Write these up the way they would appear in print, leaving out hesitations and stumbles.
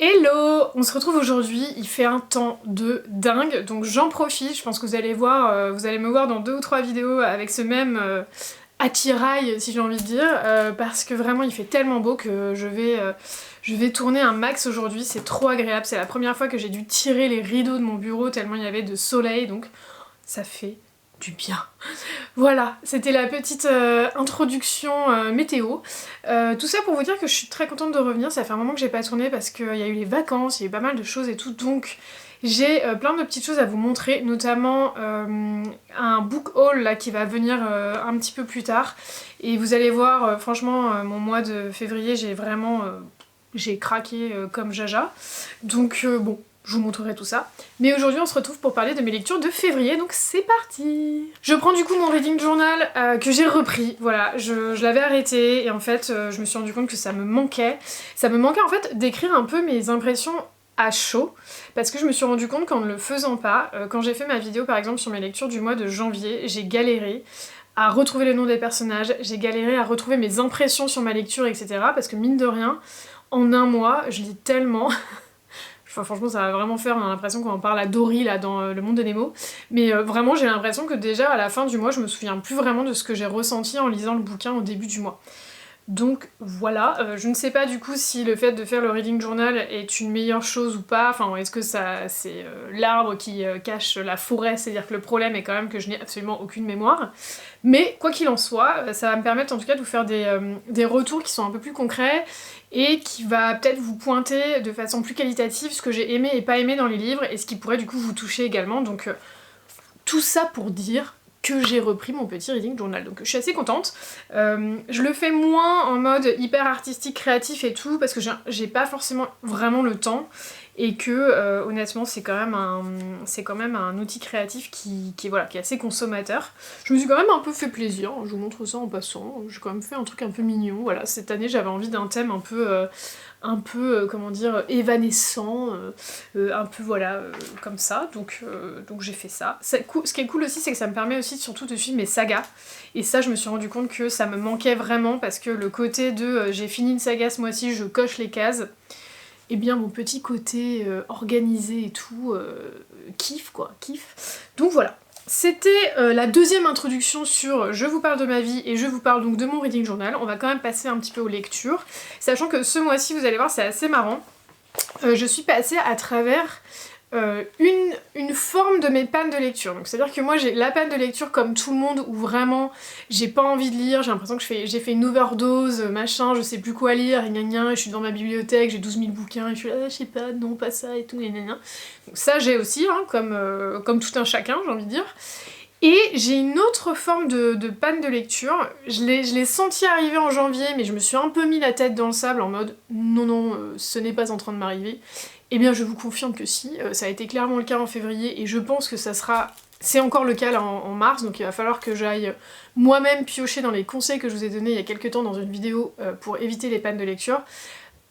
Hello! On se retrouve aujourd'hui, il fait un temps de dingue, donc j'en profite, je pense que vous allez voir, vous allez me voir dans 2 ou 3 vidéos avec ce même attirail, si j'ai envie de dire, parce que vraiment il fait tellement beau que je vais tourner un max aujourd'hui, c'est trop agréable, c'est la première fois que j'ai dû tirer les rideaux de mon bureau tellement il y avait de soleil, donc ça fait du bien. Voilà, c'était la petite introduction météo. Tout ça pour vous dire que je suis très contente de revenir, ça fait un moment que j'ai pas tourné parce qu'il y a eu les vacances, il y a eu pas mal de choses et tout, donc j'ai plein de petites choses à vous montrer, notamment un book haul là qui va venir un petit peu plus tard. Et vous allez voir, franchement, mon mois de février, j'ai craqué comme jaja. Donc bon, je vous montrerai tout ça. Mais aujourd'hui on se retrouve pour parler de mes lectures de février, donc c'est parti! Je prends du coup mon reading journal que j'ai repris, voilà, je l'avais arrêté et en fait je me suis rendu compte que ça me manquait. Ça me manquait en fait d'écrire un peu mes impressions à chaud, parce que je me suis rendu compte qu'en ne le faisant pas, quand j'ai fait ma vidéo par exemple sur mes lectures du mois de janvier, j'ai galéré à retrouver le nom des personnages, j'ai galéré à retrouver mes impressions sur ma lecture, etc. Parce que mine de rien, en un mois, je lis tellement... Enfin, franchement, ça va vraiment faire, on a l'impression qu'on en parle à Dory là dans Le Monde de Nemo. Mais vraiment, j'ai l'impression que déjà à la fin du mois, je me souviens plus vraiment de ce que j'ai ressenti en lisant le bouquin au début du mois. Donc voilà, je ne sais pas du coup si le fait de faire le reading journal est une meilleure chose ou pas, enfin est-ce que ça c'est l'arbre qui cache la forêt, c'est-à-dire que le problème est quand même que je n'ai absolument aucune mémoire. Mais quoi qu'il en soit, ça va me permettre en tout cas de vous faire des retours qui sont un peu plus concrets et qui va peut-être vous pointer de façon plus qualitative ce que j'ai aimé et pas aimé dans les livres et ce qui pourrait du coup vous toucher également. Donc tout ça pour dire que j'ai repris mon petit reading journal, donc je suis assez contente. Je le fais moins en mode hyper artistique, créatif et tout, parce que j'ai pas forcément vraiment le temps, et que honnêtement c'est quand même un outil créatif qui est assez consommateur. Je me suis quand même un peu fait plaisir, je vous montre ça en passant, j'ai quand même fait un truc un peu mignon, voilà, cette année j'avais envie d'un thème un peu comment dire, évanescent, un peu voilà, comme ça, donc j'ai fait ça. Ce qui est cool aussi, c'est que ça me permet aussi surtout de suivre mes sagas, et ça je me suis rendu compte que ça me manquait vraiment, parce que le côté de j'ai fini une saga ce mois-ci, je coche les cases, et bien mon petit côté organisé et tout, kiffe quoi, kiffe. Donc voilà. C'était la deuxième introduction sur je vous parle de ma vie et je vous parle donc de mon reading journal. On va quand même passer un petit peu aux lectures, sachant que ce mois-ci, vous allez voir, c'est assez marrant. Je suis passée à travers une forme de mes pannes de lecture. Donc c'est-à-dire que moi j'ai la panne de lecture comme tout le monde où vraiment j'ai pas envie de lire, j'ai l'impression que j'ai fait une overdose, machin, je sais plus quoi lire, et gna gna, et je suis dans ma bibliothèque, j'ai 12 000 bouquins, et je suis là, je sais pas, non pas ça et tout, et gna gna. Donc ça j'ai aussi, hein, comme tout un chacun, j'ai envie de dire. Et j'ai une autre forme de panne de lecture, je l'ai senti arriver en janvier, mais je me suis un peu mis la tête dans le sable en mode non, ce n'est pas en train de m'arriver. Eh bien je vous confirme que si, ça a été clairement le cas en février, et je pense que c'est encore le cas là en mars, donc il va falloir que j'aille moi-même piocher dans les conseils que je vous ai donnés il y a quelques temps dans une vidéo pour éviter les pannes de lecture,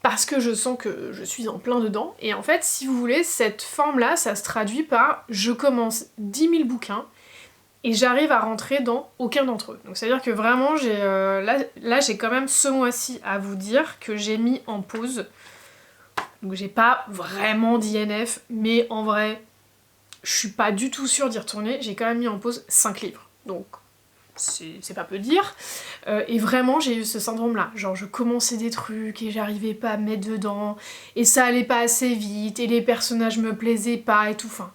parce que je sens que je suis en plein dedans. Et en fait, si vous voulez, cette forme-là, ça se traduit par je commence 10 000 bouquins, et j'arrive à rentrer dans aucun d'entre eux. Donc c'est-à-dire que vraiment, là j'ai quand même ce mois-ci à vous dire que j'ai mis en pause. Donc j'ai pas vraiment d'INF, mais en vrai, je suis pas du tout sûre d'y retourner. J'ai quand même mis en pause 5 livres. Donc c'est pas peu dire. Et vraiment, j'ai eu ce syndrome-là. Genre, je commençais des trucs et j'arrivais pas à me mettre dedans, et ça allait pas assez vite, et les personnages me plaisaient pas et tout. Enfin,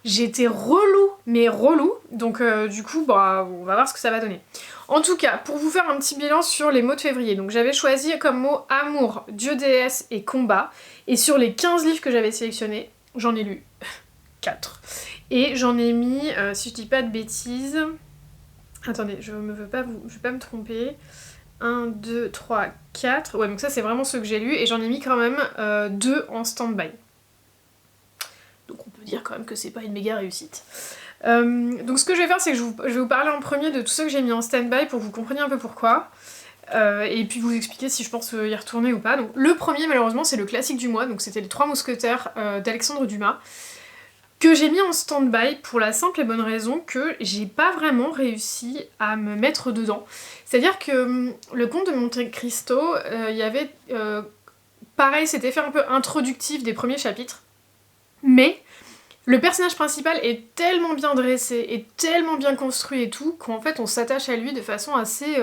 j'étais relou, mais relou. Donc du coup, bah, on va voir ce que ça va donner. En tout cas, pour vous faire un petit bilan sur les mots de février, donc j'avais choisi comme mot amour, dieu, déesse et combat, et sur les 15 livres que j'avais sélectionnés, j'en ai lu 4. Et j'en ai mis, si je dis pas de bêtises... Attendez, je vais pas me tromper. 1, 2, 3, 4... Ouais, donc ça c'est vraiment ceux que j'ai lus, et j'en ai mis quand même 2 en stand-by. Donc on peut dire quand même que c'est pas une méga réussite. Donc ce que je vais faire, c'est que je vais vous parler en premier de tous ceux que j'ai mis en stand-by pour que vous compreniez un peu pourquoi. Et puis vous expliquer si je pense y retourner ou pas. Donc le premier, malheureusement, c'est le classique du mois, donc c'était Les Trois Mousquetaires d'Alexandre Dumas, que j'ai mis en stand-by pour la simple et bonne raison que j'ai pas vraiment réussi à me mettre dedans. C'est-à-dire que le Comte de Monte Cristo, il y avait pareil, cet effet un peu introductif des premiers chapitres, mais le personnage principal est tellement bien dressé, et tellement bien construit et tout, qu'en fait on s'attache à lui de façon assez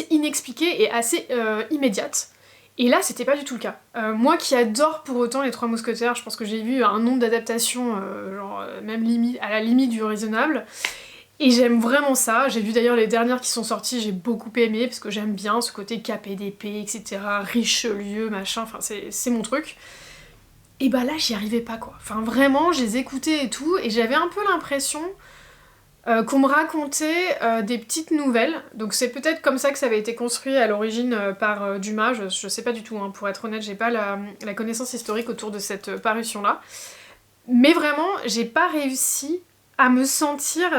inexpliquée et assez immédiate. Et là, c'était pas du tout le cas. Moi qui adore pour autant les Trois Mousquetaires, je pense que j'ai vu un nombre d'adaptations, même limite, à la limite du raisonnable, et j'aime vraiment ça. J'ai vu d'ailleurs les dernières qui sont sorties, j'ai beaucoup aimé, parce que j'aime bien ce côté capé d'épée, etc., Richelieu, machin, enfin c'est mon truc. Et bah là, j'y arrivais pas quoi. Enfin vraiment, je les écoutais et tout, et j'avais un peu l'impression qu'on me racontait des petites nouvelles. Donc c'est peut-être comme ça que ça avait été construit à l'origine par Dumas, je sais pas du tout, hein, pour être honnête, j'ai pas la connaissance historique autour de cette parution-là. Mais vraiment, j'ai pas réussi à me sentir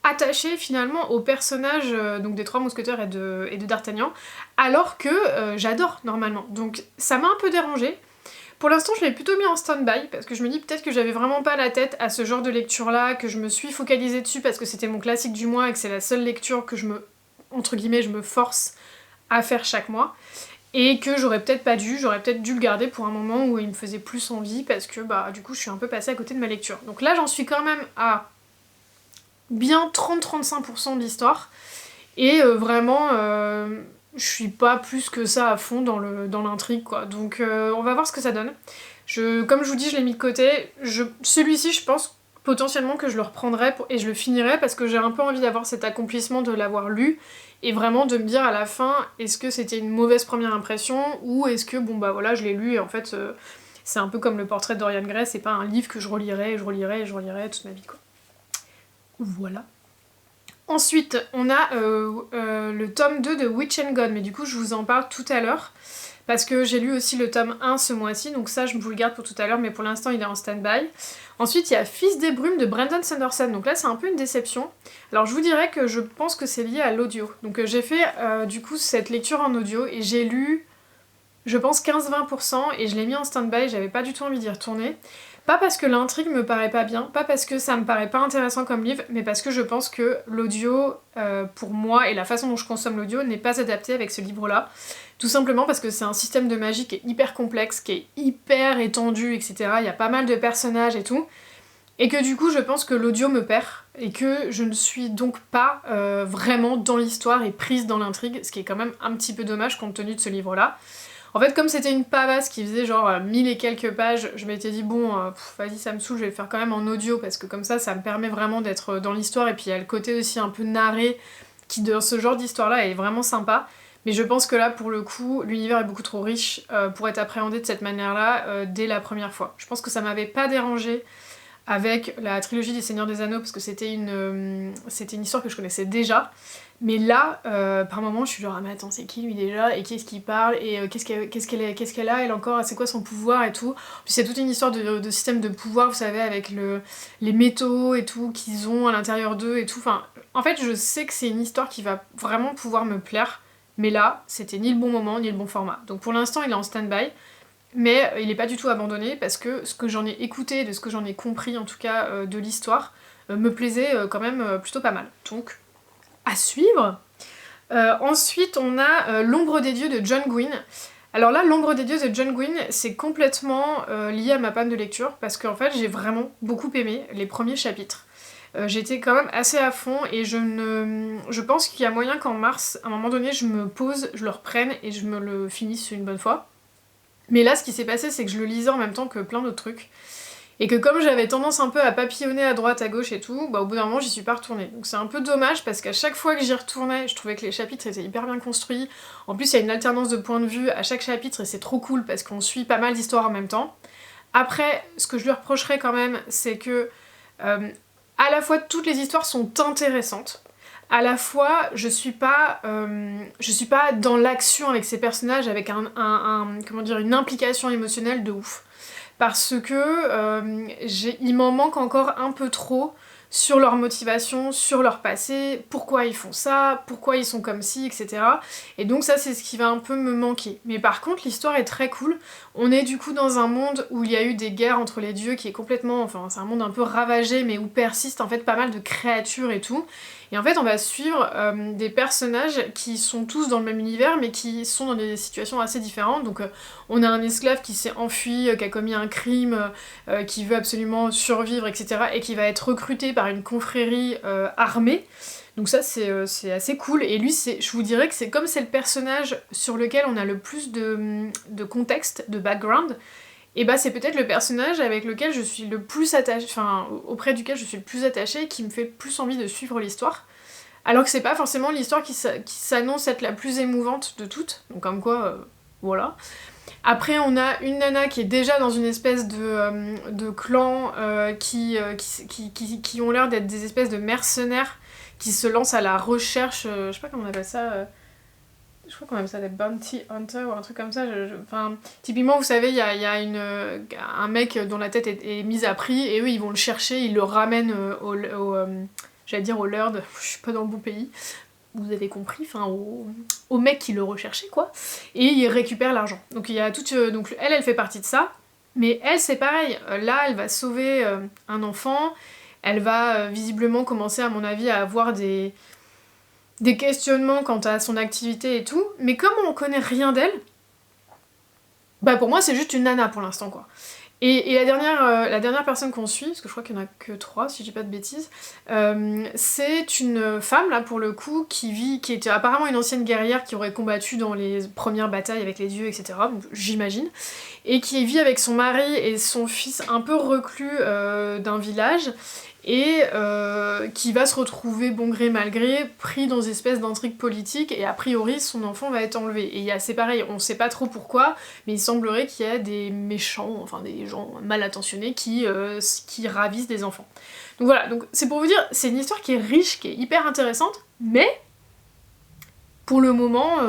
attachée finalement au personnage donc des Trois Mousquetaires et de D'Artagnan, alors que j'adore normalement. Donc ça m'a un peu dérangée. Pour l'instant, je l'ai plutôt mis en stand-by, parce que je me dis peut-être que j'avais vraiment pas la tête à ce genre de lecture-là, que je me suis focalisée dessus parce que c'était mon classique du mois et que c'est la seule lecture que entre guillemets, je me force à faire chaque mois, et que j'aurais peut-être dû le garder pour un moment où il me faisait plus envie, parce que bah du coup je suis un peu passée à côté de ma lecture. Donc là, j'en suis quand même à bien 30-35% de l'histoire, et vraiment... je suis pas plus que ça à fond dans l'intrigue quoi, donc on va voir ce que ça donne. Comme je vous dis, je l'ai mis de côté, celui-ci je pense potentiellement que je le reprendrai et je le finirai parce que j'ai un peu envie d'avoir cet accomplissement de l'avoir lu et vraiment de me dire à la fin est-ce que c'était une mauvaise première impression ou est-ce que bon bah voilà je l'ai lu et en fait c'est un peu comme le portrait de Dorian Gray, c'est pas un livre que je relirai toute ma vie quoi. Voilà. Ensuite, on a le tome 2 de Witch and God, mais du coup je vous en parle tout à l'heure, parce que j'ai lu aussi le tome 1 ce mois-ci, donc ça je vous le garde pour tout à l'heure, mais pour l'instant il est en stand-by. Ensuite il y a Fils des Brumes de Brandon Sanderson, donc là c'est un peu une déception. Alors je vous dirais que je pense que c'est lié à l'audio. Donc j'ai fait du coup cette lecture en audio, et j'ai lu, je pense 15-20%, et je l'ai mis en stand-by, j'avais pas du tout envie d'y retourner. Pas parce que l'intrigue me paraît pas bien, pas parce que ça me paraît pas intéressant comme livre, mais parce que je pense que l'audio, pour moi, et la façon dont je consomme l'audio, n'est pas adapté avec ce livre-là. Tout simplement parce que c'est un système de magie qui est hyper complexe, qui est hyper étendu, etc. Il y a pas mal de personnages et tout. Et que du coup, je pense que l'audio me perd, et que je ne suis donc pas vraiment dans l'histoire et prise dans l'intrigue, ce qui est quand même un petit peu dommage compte tenu de ce livre-là. En fait, comme c'était une pavasse qui faisait genre 1000 et quelques pages, je m'étais dit bon, vas-y ça me saoule, je vais le faire quand même en audio, parce que comme ça me permet vraiment d'être dans l'histoire, et puis il y a le côté aussi un peu narré, qui dans ce genre d'histoire-là est vraiment sympa. Mais je pense que là, pour le coup, l'univers est beaucoup trop riche pour être appréhendé de cette manière-là dès la première fois. Je pense que ça m'avait pas dérangé avec la trilogie des Seigneurs des Anneaux, parce que c'était une histoire que je connaissais déjà. Mais là, par moments, je suis genre, ah mais attends, c'est qui lui déjà? Et qui est-ce qui parle? Et qu'est-ce qu'elle a, elle encore? C'est quoi son pouvoir et tout? Puis c'est toute une histoire de système de pouvoir, vous savez, avec les métaux et tout qu'ils ont à l'intérieur d'eux et tout. Enfin, en fait, je sais que c'est une histoire qui va vraiment pouvoir me plaire. Mais là, c'était ni le bon moment, ni le bon format. Donc pour l'instant, il est en stand-by. Mais il n'est pas du tout abandonné, parce que ce que j'en ai écouté, de ce que j'en ai compris en tout cas de l'histoire, me plaisait quand même plutôt pas mal. Donc, à suivre. Ensuite, on a L'Ombre des Dieux de John Gwynne. Alors là, L'Ombre des Dieux de John Gwynne, c'est complètement lié à ma panne de lecture, parce qu'en fait, j'ai vraiment beaucoup aimé les premiers chapitres. J'étais quand même assez à fond, et je pense qu'il y a moyen qu'en mars, à un moment donné, je me pose, je le reprenne et je me le finisse une bonne fois. Mais là, ce qui s'est passé, c'est que je le lisais en même temps que plein d'autres trucs. Et que comme j'avais tendance un peu à papillonner à droite, à gauche et tout, bah au bout d'un moment, j'y suis pas retournée. Donc c'est un peu dommage, parce qu'à chaque fois que j'y retournais, je trouvais que les chapitres étaient hyper bien construits. En plus, il y a une alternance de points de vue à chaque chapitre, et c'est trop cool, parce qu'on suit pas mal d'histoires en même temps. Après, ce que je lui reprocherais quand même, c'est que à la fois toutes les histoires sont intéressantes, à la fois je suis pas dans l'action avec ces personnages, avec comment dire, une implication émotionnelle de ouf. Parce que il m'en manque encore un peu trop sur leur motivation, sur leur passé, pourquoi ils font ça, pourquoi ils sont comme ci, etc. Et donc ça, c'est ce qui va un peu me manquer. Mais par contre, l'histoire est très cool. On est du coup dans un monde où il y a eu des guerres entre les dieux qui est complètement... Enfin, c'est un monde un peu ravagé, mais où persistent en fait pas mal de créatures et tout. Et en fait on va suivre des personnages qui sont tous dans le même univers mais qui sont dans des situations assez différentes. Donc on a un esclave qui s'est enfui, qui a commis un crime, qui veut absolument survivre, etc. et qui va être recruté par une confrérie armée. Donc ça c'est assez cool, et lui je vous dirais que c'est comme c'est le personnage sur lequel on a le plus de contexte, de background, et bah c'est peut-être le personnage avec lequel je suis le plus attachée, enfin auprès duquel je suis le plus attachée et qui me fait le plus envie de suivre l'histoire. Alors que c'est pas forcément l'histoire qui s'annonce être la plus émouvante de toutes, donc comme quoi, voilà. Après on a une nana qui est déjà dans une espèce de clan qui ont l'air d'être des espèces de mercenaires qui se lancent à la recherche, je sais pas comment on appelle ça, je crois qu'on appelle ça des bounty hunters ou un truc comme ça. Enfin, typiquement, vous savez, il y a un mec dont la tête est mise à prix, et eux, ils vont le chercher, ils le ramènent j'allais dire au lord, je suis pas dans le bon pays, vous avez compris, enfin au mec qui le recherchait, quoi, et ils récupèrent l'argent. Donc il y a toute... donc elle fait partie de ça, mais elle, c'est pareil, là, elle va sauver un enfant, elle va visiblement commencer, à mon avis, à avoir des questionnements quant à son activité et tout, mais comme on connaît rien d'elle, bah pour moi c'est juste une nana pour l'instant, quoi. Et la dernière personne qu'on suit, parce que je crois qu'il n'y en a que 3 si je dis pas de bêtises, c'est une femme là pour le coup qui était apparemment une ancienne guerrière qui aurait combattu dans les premières batailles avec les dieux, etc. J'imagine, et qui vit avec son mari et son fils un peu reclus d'un village, et qui va se retrouver bon gré mal gré pris dans une espèce d'intrigue politique, et a priori son enfant va être enlevé. Et c'est pareil, on sait pas trop pourquoi, mais il semblerait qu'il y a des méchants, enfin des gens mal intentionnés qui ravissent des enfants. Donc voilà, donc c'est pour vous dire, c'est une histoire qui est riche, qui est hyper intéressante, mais pour le moment,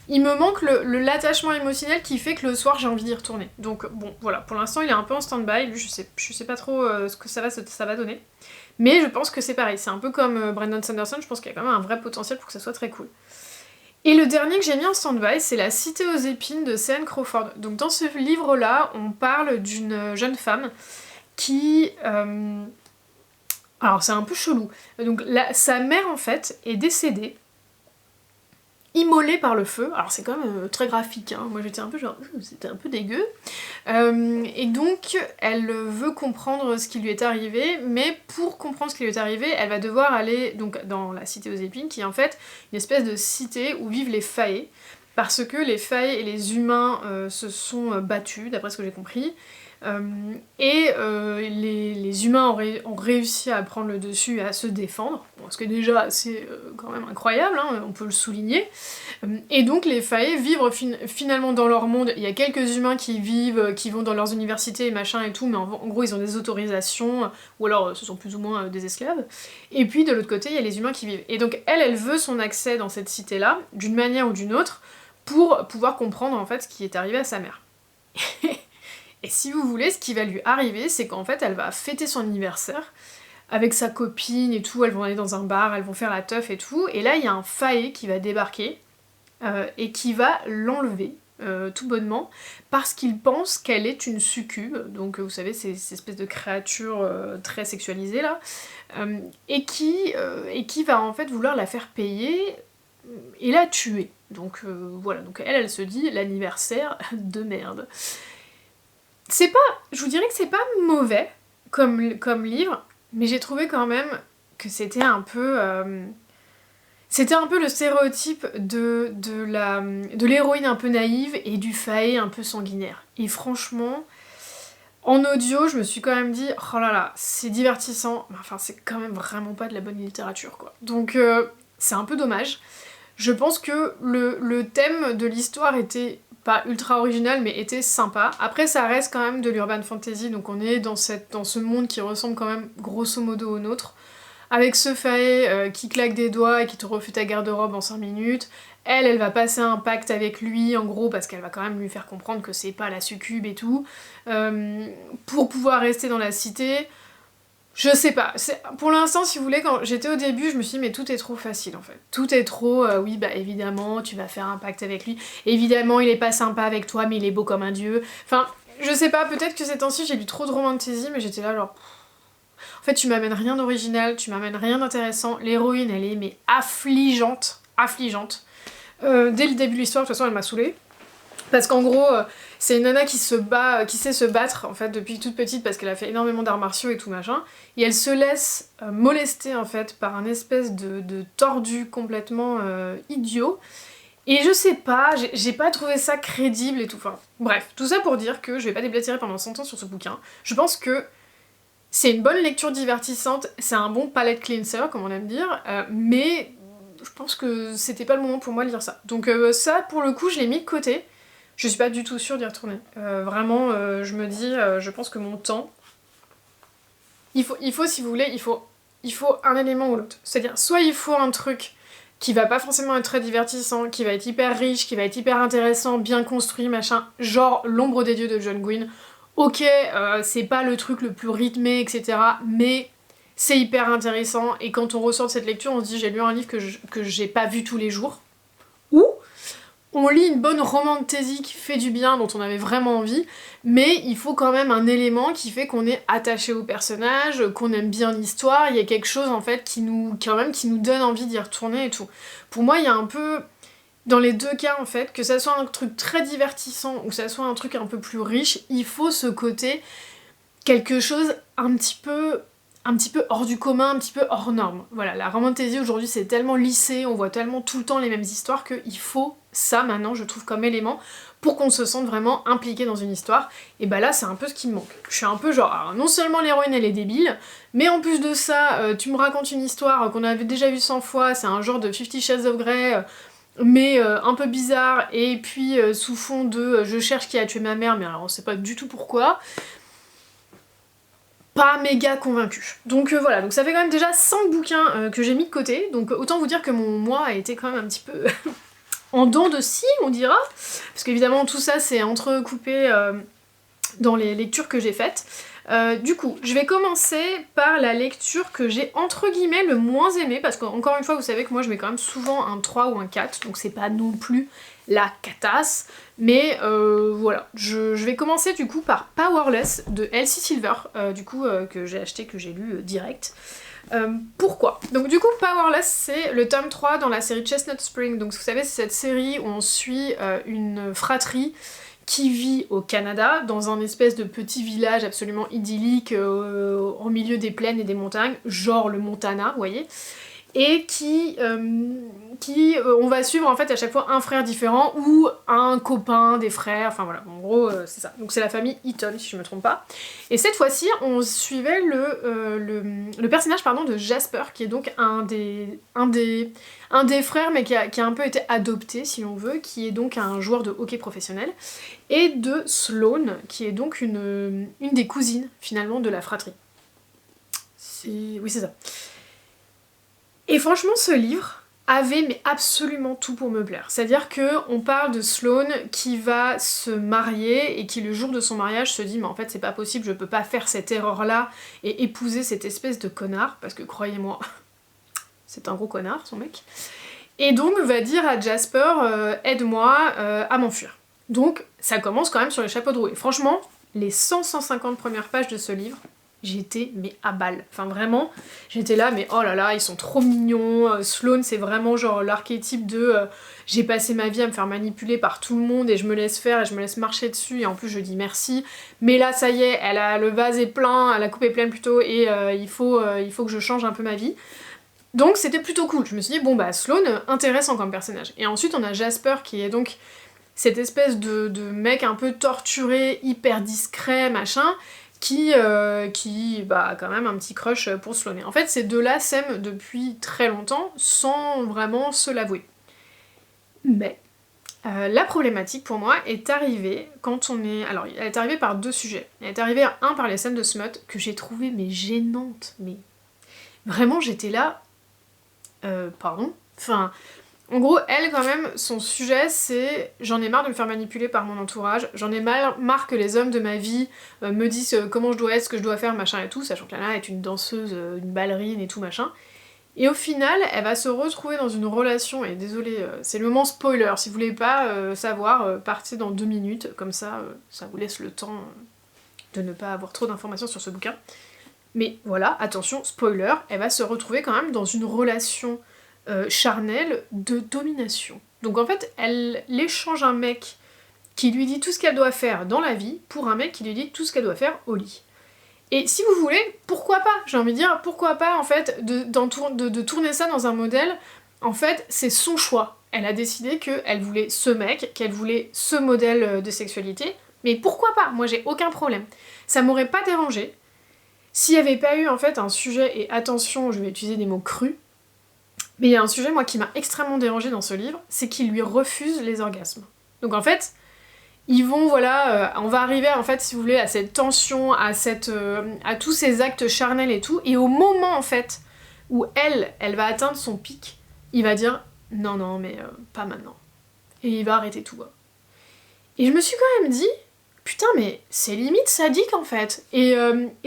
il me manque l'attachement émotionnel qui fait que le soir j'ai envie d'y retourner. Donc bon, voilà, pour l'instant il est un peu en stand-by, lui je sais pas trop ce que ça va donner. Mais je pense que c'est pareil, c'est un peu comme Brandon Sanderson, je pense qu'il y a quand même un vrai potentiel pour que ça soit très cool. Et le dernier que j'ai mis en stand-by, c'est La Cité aux épines de C.N. Crawford. Donc dans ce livre-là, on parle d'une jeune femme qui... Alors c'est un peu chelou. Donc sa mère en fait est décédée, immolée par le feu. Alors c'est quand même très graphique, hein. Moi j'étais un peu genre, c'était un peu dégueu. Et donc elle veut comprendre ce qui lui est arrivé, mais pour comprendre ce qui lui est arrivé, elle va devoir aller donc dans la Cité aux épines, qui est en fait une espèce de cité où vivent les Fae, parce que les Fae et les humains se sont battus, d'après ce que j'ai compris. Les humains ont réussi à prendre le dessus et à se défendre, bon, ce qui est déjà assez quand même incroyable, hein, on peut le souligner. Et donc les Fae vivent finalement dans leur monde. Il y a quelques humains qui vivent, qui vont dans leurs universités et machin et tout, mais en gros ils ont des autorisations, ou alors ce sont plus ou moins des esclaves. Et puis de l'autre côté il y a les humains qui vivent. Et donc elle veut son accès dans cette cité-là, d'une manière ou d'une autre, pour pouvoir comprendre en fait ce qui est arrivé à sa mère. Et si vous voulez, ce qui va lui arriver, c'est qu'en fait, elle va fêter son anniversaire avec sa copine et tout, elles vont aller dans un bar, elles vont faire la teuf et tout, et là, il y a un Fae qui va débarquer et qui va l'enlever, tout bonnement, parce qu'il pense qu'elle est une succube, donc vous savez, ces espèces de créatures très sexualisées là, et qui va en fait vouloir la faire payer et la tuer. Donc voilà, donc elle se dit l'anniversaire de merde. C'est pas... Je vous dirais que c'est pas mauvais comme livre, mais j'ai trouvé quand même que c'était un peu... c'était un peu le stéréotype de l'héroïne un peu naïve et du Fae un peu sanguinaire. Et franchement, en audio, je me suis quand même dit, oh là là, c'est divertissant, mais enfin c'est quand même vraiment pas de la bonne littérature, quoi. Donc c'est un peu dommage. Je pense que le thème de l'histoire était... pas ultra original, mais était sympa. Après, ça reste quand même de l'urban fantasy, donc on est dans ce monde qui ressemble quand même grosso modo au nôtre, avec ce Fae qui claque des doigts et qui te refait ta garde-robe en 5 minutes. Elle va passer un pacte avec lui, en gros, parce qu'elle va quand même lui faire comprendre que c'est pas la succube et tout, pour pouvoir rester dans la cité. Je sais pas, pour l'instant si vous voulez, quand j'étais au début je me suis dit mais tout est trop facile en fait. Tout est trop, oui bah évidemment tu vas faire un pacte avec lui, évidemment il est pas sympa avec toi mais il est beau comme un dieu. Enfin, je sais pas, peut-être que ces temps-ci j'ai lu trop de romantasy mais j'étais là genre... En fait, tu m'amènes rien d'original, tu m'amènes rien d'intéressant. L'héroïne, elle est mais affligeante. Dès le début de l'histoire, de toute façon, elle m'a saoulée. Parce qu'en gros, c'est une nana qui sait se battre en fait depuis toute petite parce qu'elle a fait énormément d'arts martiaux et tout machin. Et elle se laisse molester en fait par un espèce de tordu complètement idiot. Et je sais pas, j'ai pas trouvé ça crédible et tout. Enfin, bref, tout ça pour dire que je vais pas déblatérer pendant 100 ans sur ce bouquin. Je pense que c'est une bonne lecture divertissante, c'est un bon palette cleanser, comme on aime dire, mais je pense que c'était pas le moment pour moi de lire ça. Donc ça, pour le coup, je l'ai mis de côté. Je suis pas du tout sûre d'y retourner. Vraiment, je me dis, je pense que mon temps... Il faut, si vous voulez, il faut un élément ou l'autre. C'est-à-dire, soit il faut un truc qui va pas forcément être très divertissant, qui va être hyper riche, qui va être hyper intéressant, bien construit, machin, genre L'ombre des dieux de John Gwynne. Ok, c'est pas le truc le plus rythmé, etc., mais c'est hyper intéressant, et quand on ressort de cette lecture, on se dit j'ai lu un livre que j'ai pas vu tous les jours. Ou on lit une bonne romantasy qui fait du bien, dont on avait vraiment envie, mais il faut quand même un élément qui fait qu'on est attaché au personnage, qu'on aime bien l'histoire, il y a quelque chose en fait qui nous donne envie d'y retourner et tout. Pour moi, il y a un peu... Dans les deux cas, en fait, que ça soit un truc très divertissant ou que ça soit un truc un peu plus riche, il faut ce côté quelque chose un petit peu hors du commun, un petit peu hors norme. Voilà, la romantasy aujourd'hui c'est tellement lissé, on voit tellement tout le temps les mêmes histoires qu'il faut ça maintenant, je trouve, comme élément pour qu'on se sente vraiment impliqué dans une histoire. Et bah là c'est un peu ce qui me manque. Je suis un peu genre, alors, non seulement l'héroïne elle est débile, mais en plus de ça, tu me racontes une histoire qu'on avait déjà vue 100 fois, c'est un genre de 50 Shades of Grey, mais un peu bizarre, et puis sous fond de je cherche qui a tué ma mère, mais alors on sait pas du tout pourquoi. Pas méga convaincue. Donc voilà, donc ça fait quand même déjà 5 bouquins que j'ai mis de côté, donc autant vous dire que mon mois a été quand même un petit peu en dents de scie, on dira, parce qu'évidemment tout ça c'est entrecoupé dans les lectures que j'ai faites. Du coup, je vais commencer par la lecture que j'ai entre guillemets le moins aimée, parce qu'encore une fois, vous savez que moi je mets quand même souvent un 3 ou un 4, donc c'est pas non plus la catasse, mais voilà. Je vais commencer du coup par Powerless de Elsie Silver, que j'ai acheté, que j'ai lu direct. Pourquoi? Donc du coup Powerless c'est le tome 3 dans la série Chestnut Spring, donc vous savez c'est cette série où on suit une fratrie qui vit au Canada, dans un espèce de petit village absolument idyllique au milieu des plaines et des montagnes, genre le Montana, vous voyez, et qui on va suivre en fait à chaque fois un frère différent ou un copain des frères, enfin voilà, en gros c'est ça. Donc c'est la famille Eaton si je me trompe pas. Et cette fois-ci on suivait le personnage de Jasper, qui est donc un des frères mais qui a un peu été adopté si l'on veut, qui est donc un joueur de hockey professionnel, et de Sloane qui est donc une des cousines finalement de la fratrie. Oui c'est ça. Et franchement, ce livre avait mais absolument tout pour me plaire. C'est-à-dire qu'on parle de Sloane qui va se marier et qui le jour de son mariage se dit mais en fait c'est pas possible, je peux pas faire cette erreur-là et épouser cette espèce de connard, parce que croyez-moi, c'est un gros connard son mec. Et donc va dire à Jasper aide-moi à m'enfuir. Donc ça commence quand même sur les chapeaux de roue. Et franchement, les 100-150 premières pages de ce livre, j'étais mais à balle. Enfin vraiment, j'étais là mais oh là là, ils sont trop mignons. Sloane c'est vraiment genre l'archétype de j'ai passé ma vie à me faire manipuler par tout le monde et je me laisse faire et je me laisse marcher dessus et en plus je dis merci. Mais là ça y est, le vase est plein, la coupe est pleine plutôt, et il faut que je change un peu ma vie. Donc c'était plutôt cool. Je me suis dit bon bah Sloane, intéressant comme personnage. Et ensuite on a Jasper qui est donc cette espèce de mec un peu torturé, hyper discret, machin, qui a quand même un petit crush pour Sloane. En fait, ces deux-là s'aiment depuis très longtemps, sans vraiment se l'avouer. Mais la problématique pour moi est arrivée quand on est... Alors, elle est arrivée par deux sujets. Elle est arrivée, par les scènes de smut, que j'ai trouvées mais gênantes, mais... Vraiment, j'étais là... pardon? Enfin... En gros, elle, quand même, son sujet, c'est « j'en ai marre de me faire manipuler par mon entourage, j'en ai marre que les hommes de ma vie me disent comment je dois être, ce que je dois faire, machin et tout, sachant que là est une danseuse, une ballerine et tout, machin. » Et au final, elle va se retrouver dans une relation, et désolée, c'est le moment spoiler, si vous voulez pas savoir, partez dans 2 minutes, comme ça, ça vous laisse le temps de ne pas avoir trop d'informations sur ce bouquin. Mais voilà, attention, spoiler, elle va se retrouver quand même dans une relation charnelle de domination. Donc en fait, elle échange un mec qui lui dit tout ce qu'elle doit faire dans la vie pour un mec qui lui dit tout ce qu'elle doit faire au lit. Et si vous voulez, pourquoi pas? J'ai envie de dire, pourquoi pas en fait de tourner ça dans un modèle. En fait, c'est son choix. Elle a décidé qu'elle voulait ce mec, qu'elle voulait ce modèle de sexualité, mais pourquoi pas? Moi j'ai aucun problème. Ça m'aurait pas dérangé s'il n'y avait pas eu en fait un sujet, et attention, je vais utiliser des mots crus, mais il y a un sujet moi qui m'a extrêmement dérangé dans ce livre, c'est qu'il lui refuse les orgasmes. Donc en fait, ils vont, voilà, on va arriver en fait, si vous voulez, à cette tension, à tous ces actes charnels et tout, et au moment en fait où elle va atteindre son pic, il va dire non, non, mais pas maintenant. Et il va arrêter tout. Et je me suis quand même dit, putain, mais c'est limite sadique en fait. Et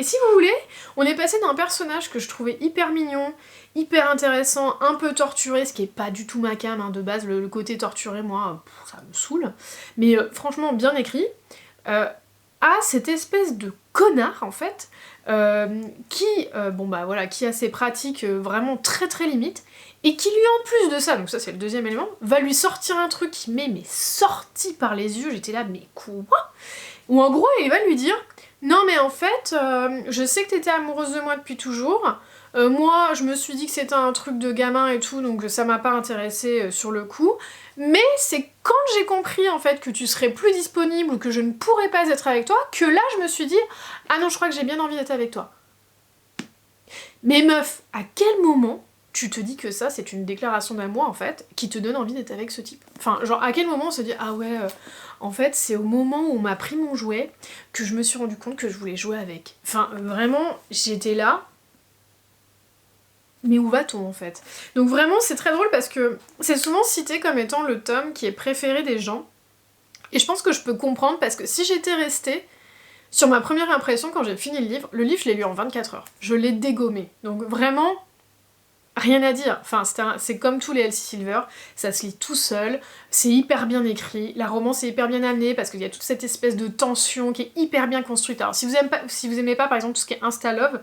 si vous voulez, on est passé d'un personnage que je trouvais hyper mignon, hyper intéressant, un peu torturé, ce qui est pas du tout ma came, hein, de base, le côté torturé, moi, ça me saoule. Mais franchement, bien écrit. À cette espèce de connard en fait, qui a ses pratiques vraiment très très limites, et qui lui en plus de ça, donc ça c'est le deuxième élément, va lui sortir un truc qui m'est sorti par les yeux, j'étais là mais quoi? Ou en gros il va lui dire non mais en fait je sais que t'étais amoureuse de moi depuis toujours, moi je me suis dit que c'était un truc de gamin et tout donc ça m'a pas intéressé sur le coup, mais c'est quand j'ai compris en fait que tu serais plus disponible ou que je ne pourrais pas être avec toi que là je me suis dit ah non je crois que j'ai bien envie d'être avec toi. Mais meuf, à quel moment tu te dis que ça c'est une déclaration d'amour en fait qui te donne envie d'être avec ce type? Enfin genre à quel moment on se dit ah ouais en fait c'est au moment où on m'a pris mon jouet que je me suis rendu compte que je voulais jouer avec. Enfin vraiment j'étais là. Mais où va-t-on en fait? Donc vraiment c'est très drôle parce que c'est souvent cité comme étant le tome qui est préféré des gens. Et je pense que je peux comprendre parce que si j'étais restée sur ma première impression quand j'ai fini le livre je l'ai lu en 24 heures. Je l'ai dégommé. Donc vraiment rien à dire, enfin c'est comme tous les Elsie Silver, ça se lit tout seul, c'est hyper bien écrit, la romance est hyper bien amenée parce qu'il y a toute cette espèce de tension qui est hyper bien construite. Alors si vous aimez pas par exemple tout ce qui est Insta-Love,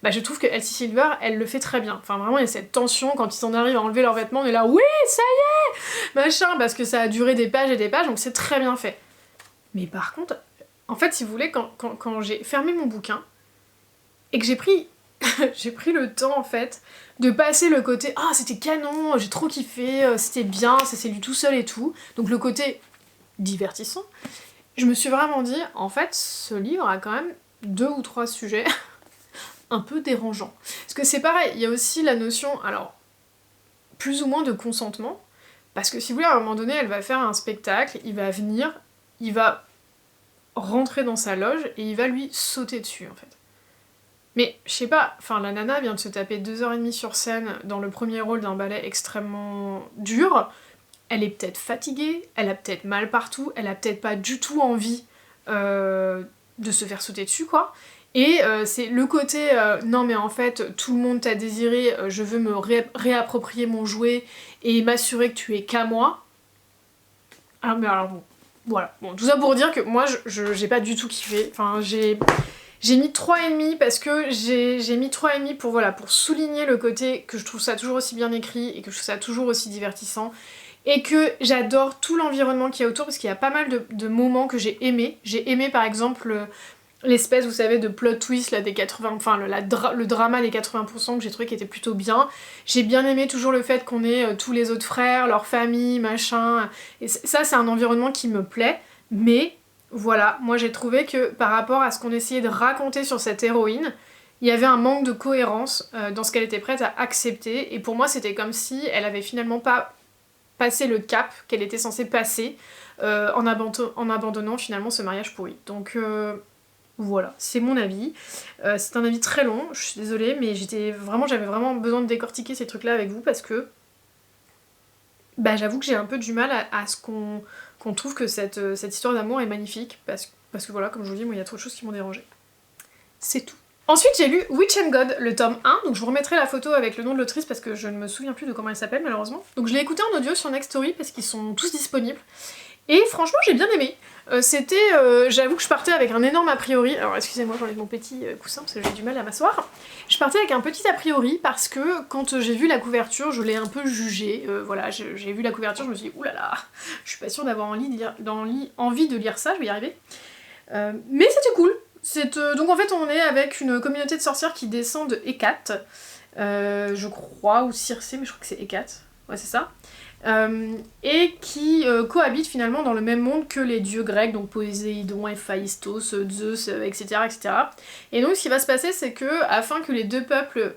bah je trouve que Elsie Silver, elle le fait très bien. Enfin vraiment il y a cette tension quand ils en arrivent à enlever leurs vêtements, on est là oui ça y est machin, parce que ça a duré des pages et des pages, donc c'est très bien fait. Mais par contre, en fait si vous voulez, quand j'ai fermé mon bouquin et que j'ai pris le temps en fait de passer le côté ah c'était canon, j'ai trop kiffé, c'était bien, ça s'est lu tout seul et tout, donc le côté divertissant, je me suis vraiment dit en fait ce livre a quand même 2 ou 3 sujets un peu dérangeants. Parce que c'est pareil, il y a aussi la notion, alors plus ou moins de consentement, parce que si vous voulez à un moment donné elle va faire un spectacle, il va venir, il va rentrer dans sa loge et il va lui sauter dessus en fait. Mais je sais pas, enfin la nana vient de se taper 2h30 sur scène dans le premier rôle d'un ballet extrêmement dur, elle est peut-être fatiguée, elle a peut-être mal partout, elle a peut-être pas du tout envie de se faire sauter dessus quoi, et c'est le côté non mais en fait tout le monde t'a désiré, je veux me réapproprier mon jouet et m'assurer que tu es qu'à moi. Ah mais alors bon, voilà, bon tout ça pour dire que moi j'ai pas du tout kiffé, enfin j'ai mis 3,5 parce que j'ai mis 3,5 pour, voilà, pour souligner le côté que je trouve ça toujours aussi bien écrit et que je trouve ça toujours aussi divertissant et que j'adore tout l'environnement qu'il y a autour parce qu'il y a pas mal de moments que j'ai aimé. J'ai aimé par exemple l'espèce, vous savez, de plot twist là, des 80, enfin le drama des 80% que j'ai trouvé qui était plutôt bien. J'ai bien aimé toujours le fait qu'on ait tous les autres frères, leur famille, machin. Et ça c'est un environnement qui me plaît, mais voilà, moi j'ai trouvé que par rapport à ce qu'on essayait de raconter sur cette héroïne, il y avait un manque de cohérence dans ce qu'elle était prête à accepter, et pour moi c'était comme si elle avait finalement pas passé le cap qu'elle était censée passer en abandonnant finalement ce mariage pourri. Donc voilà, c'est mon avis. C'est un avis très long, je suis désolée, mais j'avais vraiment besoin de décortiquer ces trucs là avec vous parce que bah j'avoue que j'ai un peu du mal à ce qu'on trouve que cette histoire d'amour est magnifique, parce que voilà, comme je vous dis, moi il y a trop de choses qui m'ont dérangée. C'est tout. Ensuite j'ai lu Witch and God, le tome 1, donc je vous remettrai la photo avec le nom de l'autrice parce que je ne me souviens plus de comment elle s'appelle malheureusement. Donc je l'ai écouté en audio sur Nextory parce qu'ils sont tous disponibles. Et franchement j'ai bien aimé. J'avoue que je partais avec un énorme a priori, alors excusez-moi j'enlève mon petit coussin parce que j'ai du mal à m'asseoir. Je partais avec un petit a priori parce que quand j'ai vu la couverture, je l'ai un peu jugée, voilà, j'ai vu la couverture, je me suis dit oulala, je suis pas sûre d'avoir envie de lire ça, je vais y arriver. Mais c'était cool. Donc en fait on est avec une communauté de sorcières qui descend de Hécate, je crois, ou Circé, mais je crois que c'est Hécate, ouais c'est ça. Et qui cohabitent finalement dans le même monde que les dieux grecs, donc Poséidon, Héphaïstos, Zeus, etc., etc. Et donc ce qui va se passer, c'est que afin que les deux peuples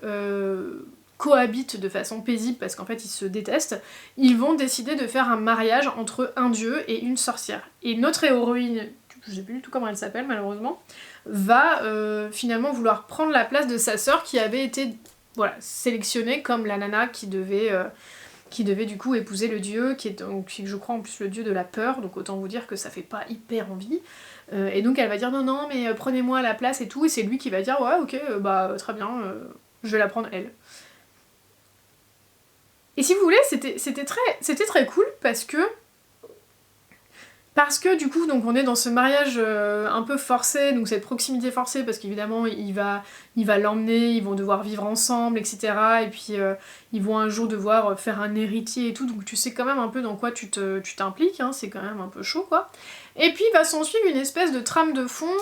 cohabitent de façon paisible, parce qu'en fait ils se détestent, ils vont décider de faire un mariage entre un dieu et une sorcière. Et notre héroïne, je sais plus du tout comment elle s'appelle malheureusement, va finalement vouloir prendre la place de sa sœur qui avait été sélectionnée comme la nana qui devait du coup épouser le dieu, qui est je crois en plus le dieu de la peur, donc autant vous dire que ça fait pas hyper envie. Et donc elle va dire non mais prenez-moi la place et tout, et c'est lui qui va dire ouais ok très bien, je vais la prendre elle. Et si vous voulez, c'était très cool parce que du coup, donc on est dans ce mariage un peu forcé, donc cette proximité forcée, parce qu'évidemment il va l'emmener, ils vont devoir vivre ensemble, etc. Et puis ils vont un jour devoir faire un héritier et tout, donc tu sais quand même un peu dans quoi tu t'impliques, hein, c'est quand même un peu chaud quoi. Et puis il va s'en suivre une espèce de trame de fond,